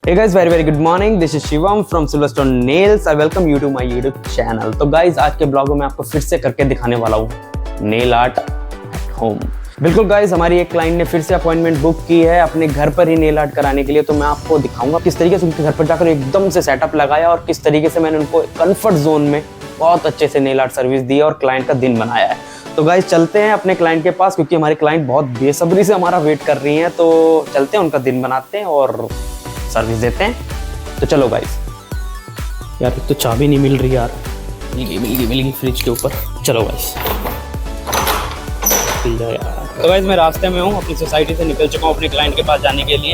Hey guys, very good morning. This is Shivam from Silverstone Nails. I welcome you to my YouTube channel. तो guys, आज के blog में मैं आपको फिर से करके दिखाने वाला हूँ नेल आर्ट एट होम। बिल्कुल गाइज, हमारी एक क्लाइंट ने फिर से अपॉइंटमेंट बुक की है अपने घर पर ही नेल आर्ट कराने के लिए। तो मैं आपको दिखाऊंगा किस तरीके से उनके घर पर जाकर एकदम से सेटअप लगाया और किस तरीके से मैंने उनको कंफर्ट जोन में बहुत अच्छे से नेल आर्ट सर्विस दी और क्लाइंट का दिन बनाया है। तो गाइज चलते हैं अपने क्लाइंट के पास, क्योंकि हमारी क्लाइंट बहुत बेसब्री से हमारा वेट कर रही हैं। तो चलते हैं, उनका दिन बनाते हैं और सर्विस देते हैं। तो चलो गाइस। यार तो चाबी नहीं मिल रही यार। मिल गई फ्रिज के ऊपर। चलो गाइस यार। तो गाइस मैं रास्ते में हूँ, अपनी सोसाइटी से निकल चुका हूँ अपने क्लाइंट के पास जाने के लिए।